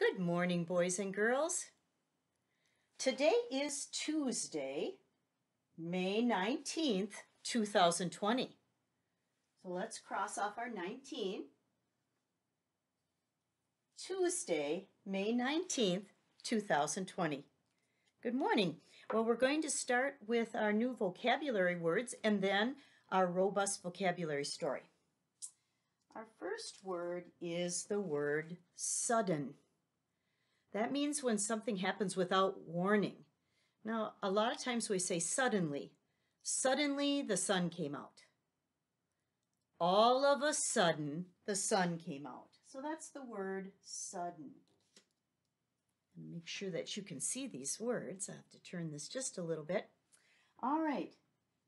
Good morning, boys and girls. Today is Tuesday, May 19th, 2020. So let's cross off our 19. Tuesday, May 19th, 2020. Good morning. Well, we're going to start with our new vocabulary words and then our robust vocabulary story. Our first word is the word sudden. That means when something happens without warning. Now, a lot of times we say suddenly. Suddenly the sun came out. All of a sudden the sun came out. So that's the word sudden. And make sure that you can see these words. I have to turn this just a little bit. All right.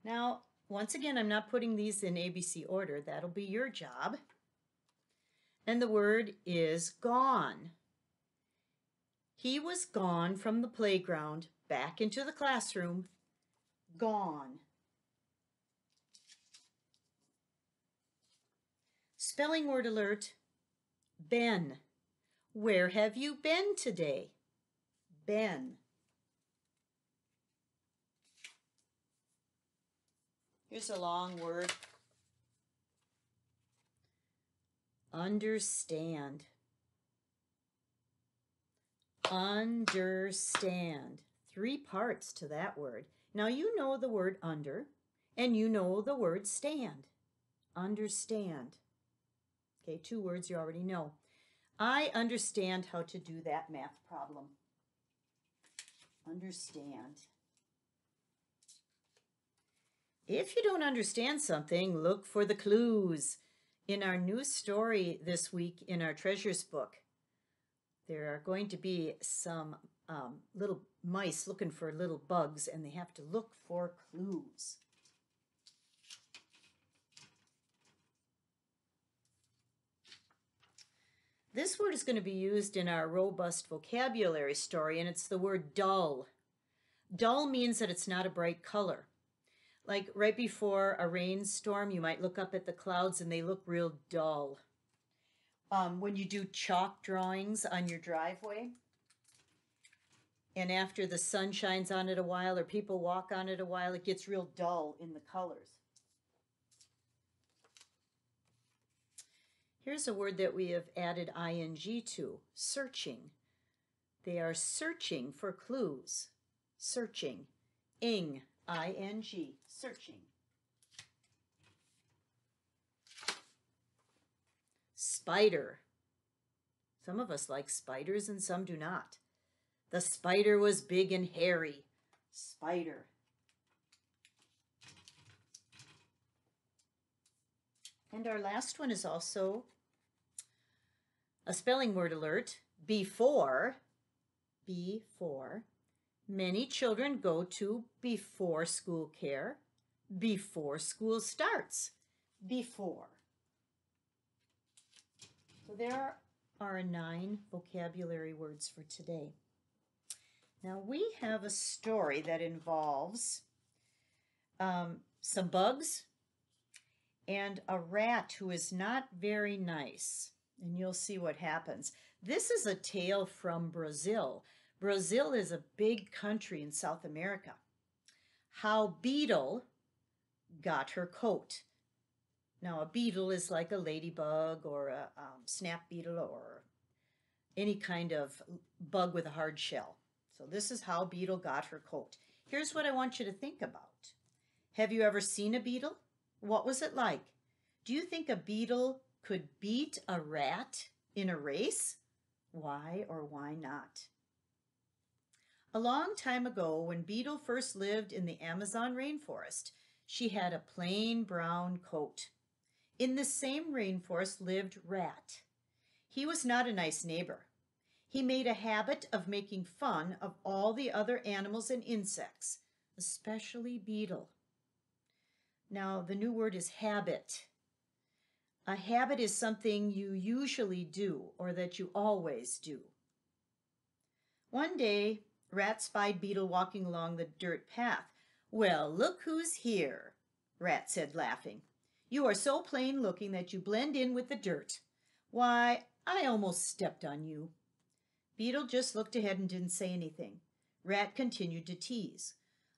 Now, once again, I'm not putting these in ABC order. That'll be your job. And the word is gone. He was gone from the playground, back into the classroom, gone. Spelling word alert, been. Where have you been today? Been. Here's a long word. Understand. Understand. 3 parts to that word. Now you know the word under and you know the word stand. Understand. Okay, 2 words you already know. I understand how to do that math problem. Understand. If you don't understand something, look for the clues. In our new story this week in our treasures book, there are going to be some little mice looking for little bugs, and they have to look for clues. This word is going to be used in our robust vocabulary story, and it's the word dull. Dull means that it's not a bright color. Like right before a rainstorm, you might look up at the clouds and they look real dull. When you do chalk drawings on your driveway, and after the sun shines on it a while or people walk on it a while, it gets real dull in the colors. Here's a word that we have added ing to, searching. They are searching for clues. Searching. Ing, I-N-G, searching. Spider. Some of us like spiders and some do not. The spider was big and hairy. Spider. And our last one is also a spelling word alert. Before. Before. Many children go to before school care. Before school starts. Before. So there are 9 vocabulary words for today. Now we have a story that involves some bugs and a rat who is not very nice. And you'll see what happens. This is a tale from Brazil. Brazil is a big country in South America. How Beetle got her coat. Now a beetle is like a ladybug or a snap beetle or any kind of bug with a hard shell. So this is how Beetle got her coat. Here's what I want you to think about. Have you ever seen a beetle? What was it like? Do you think a beetle could beat a rat in a race? Why or why not? A long time ago, when Beetle first lived in the Amazon rainforest, she had a plain brown coat. In the same rainforest lived Rat. He was not a nice neighbor. He made a habit of making fun of all the other animals and insects, especially Beetle. Now, the new word is habit. A habit is something you usually do or that you always do. One day, Rat spied Beetle walking along the dirt path. "Well, look who's here," Rat said, laughing. "You are so plain looking that you blend in with the dirt. Why, I almost stepped on you." Beetle just looked ahead and didn't say anything. Rat continued to tease.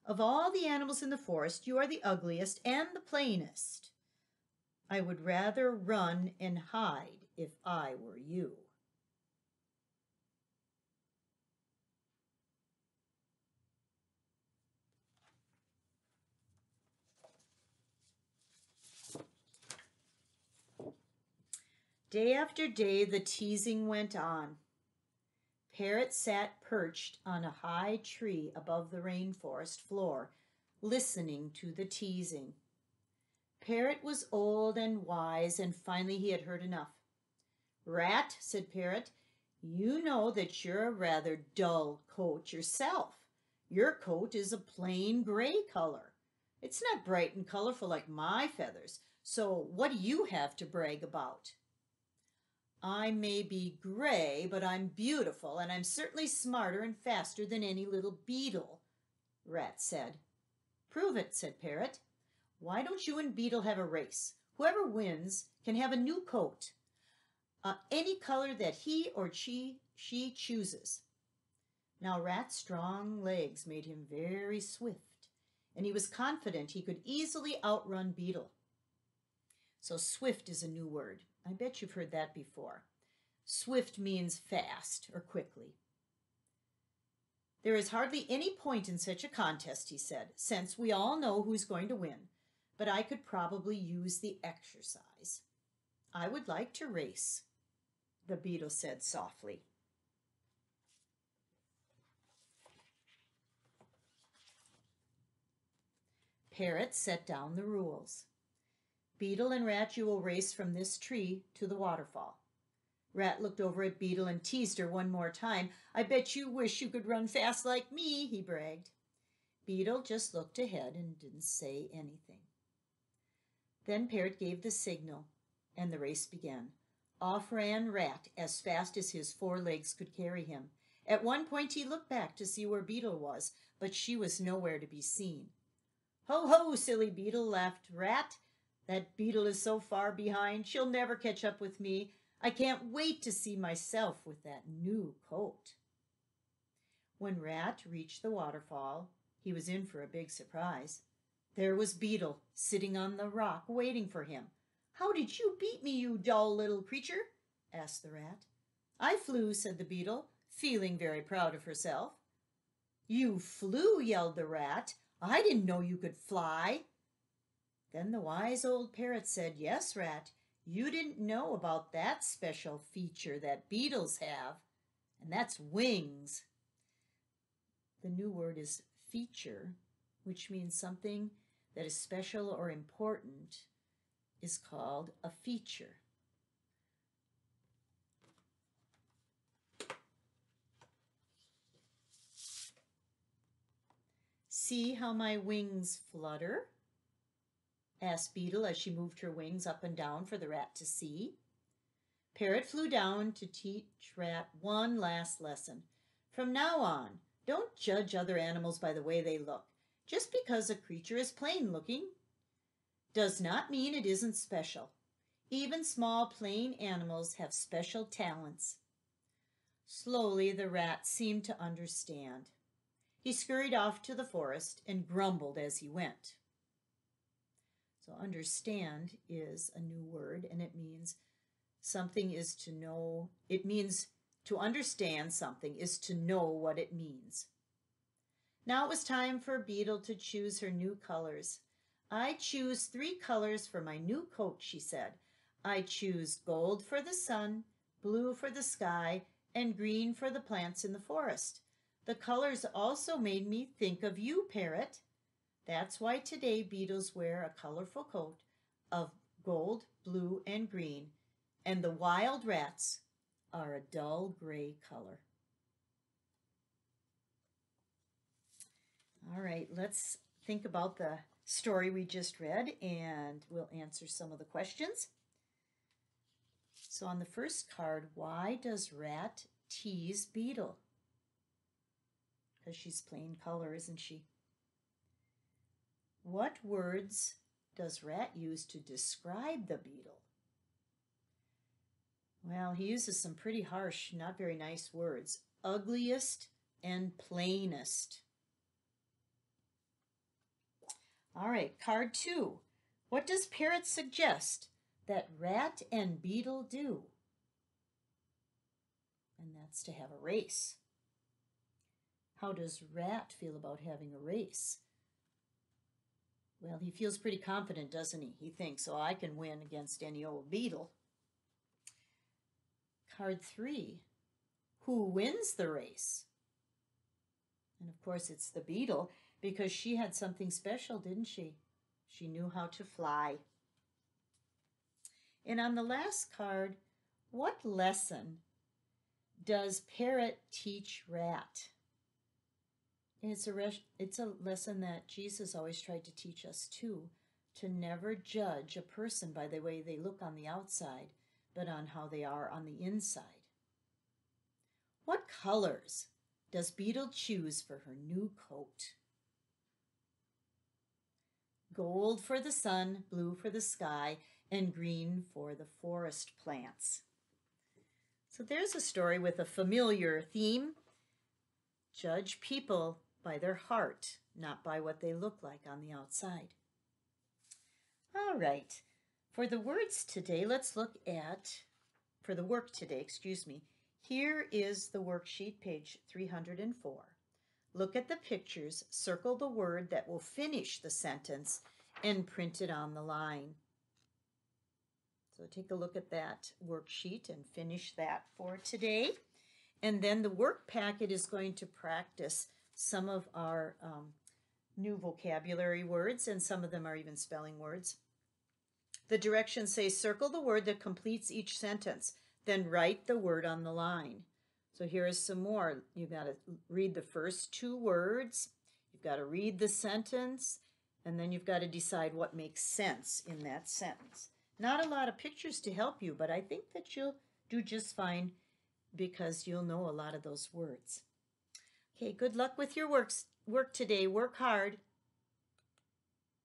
Of all the animals in the forest, you are the ugliest and the plainest. I would rather run and hide if I were you. Day after day, the teasing went on. Parrot sat perched on a high tree above the rainforest floor, listening to the teasing. Parrot was old and wise, and finally he had heard enough. Rat, said Parrot, you know that you're a rather dull coat yourself. Your coat is a plain gray color. It's not bright and colorful like my feathers, so what do you have to brag about? I may be gray, but I'm beautiful, and I'm certainly smarter and faster than any little beetle, Rat said. Prove it, said Parrot. Why don't you and Beetle have a race? Whoever wins can have a new coat, any color that he or she chooses. Now Rat's strong legs made him very swift, and he was confident he could easily outrun Beetle. So swift is a new word. I bet you've heard that before. Swift means fast or quickly. There is hardly any point in such a contest, he said, since we all know who's going to win, but I could probably use the exercise. I would like to race, the beetle said softly. Parrot set down the rules. Beetle and Rat, you will race from this tree to the waterfall. Rat looked over at Beetle and teased her one more time. I bet you wish you could run fast like me, he bragged. Beetle just looked ahead and didn't say anything. Then Parrot gave the signal, and the race began. Off ran Rat as fast as his 4 legs could carry him. At one point he looked back to see where Beetle was, but she was nowhere to be seen. Ho, ho, silly Beetle, laughed Rat. That Beetle is so far behind, she'll never catch up with me. I can't wait to see myself with that new coat. When Rat reached the waterfall, he was in for a big surprise. There was Beetle sitting on the rock waiting for him. How did you beat me, you dull little creature? Asked the Rat. I flew, said the Beetle, feeling very proud of herself. You flew, yelled the Rat. I didn't know you could fly. Then the wise old Parrot said, yes, Rat, you didn't know about that special feature that beetles have, and that's wings. The new word is feature, which means something that is special or important is called a feature. See how my wings flutter? Asked Beetle as she moved her wings up and down for the Rat to see. Parrot flew down to teach Rat one last lesson. From now on, don't judge other animals by the way they look. Just because a creature is plain looking does not mean it isn't special. Even small plain animals have special talents. Slowly the Rat seemed to understand. He scurried off to the forest and grumbled as he went. So understand is a new word, and it means something is to know. It means to understand something is to know what it means. Now it was time for Beetle to choose her new colors. I choose 3 colors for my new coat, she said. I choose gold for the sun, blue for the sky, and green for the plants in the forest. The colors also made me think of you, Parrot. That's why today beetles wear a colorful coat of gold, blue, and green, and the wild rats are a dull gray color. All right, let's think about the story we just read, and we'll answer some of the questions. So on the first card, why does Rat tease Beetle? Because she's plain color, isn't she? What words does Rat use to describe the beetle? Well, he uses some pretty harsh, not very nice words. Ugliest and plainest. All right, card 2. What does Parrot suggest that rat and beetle do? And that's to have a race. How does rat feel about having a race? Well, he feels pretty confident, doesn't he? He thinks, oh, I can win against any old beetle. Card 3. Who wins the race? And of course, it's the beetle, because she had something special, didn't she? She knew how to fly. And on the last card, what lesson does Parrot teach rat? And it's a lesson that Jesus always tried to teach us too, to never judge a person by the way they look on the outside, but on how they are on the inside. What colors does Beetle choose for her new coat? Gold for the sun, blue for the sky, and green for the forest plants. So there's a story with a familiar theme. Judge people by their heart, not by what they look like on the outside. All right, for the words today, let's look at, for the work today, excuse me, here is the worksheet, page 304. Look at the pictures, circle the word that will finish the sentence, and print it on the line. So take a look at that worksheet and finish that for today. And then the work packet is going to practice some of our new vocabulary words, and some of them are even spelling words. The directions say circle the word that completes each sentence, then write the word on the line. So here is some more. You've got to read the first 2 words, you've got to read the sentence, and then you've got to decide what makes sense in that sentence. Not a lot of pictures to help you, but I think that you'll do just fine because you'll know a lot of those words. Okay, good luck with your work today. Work hard.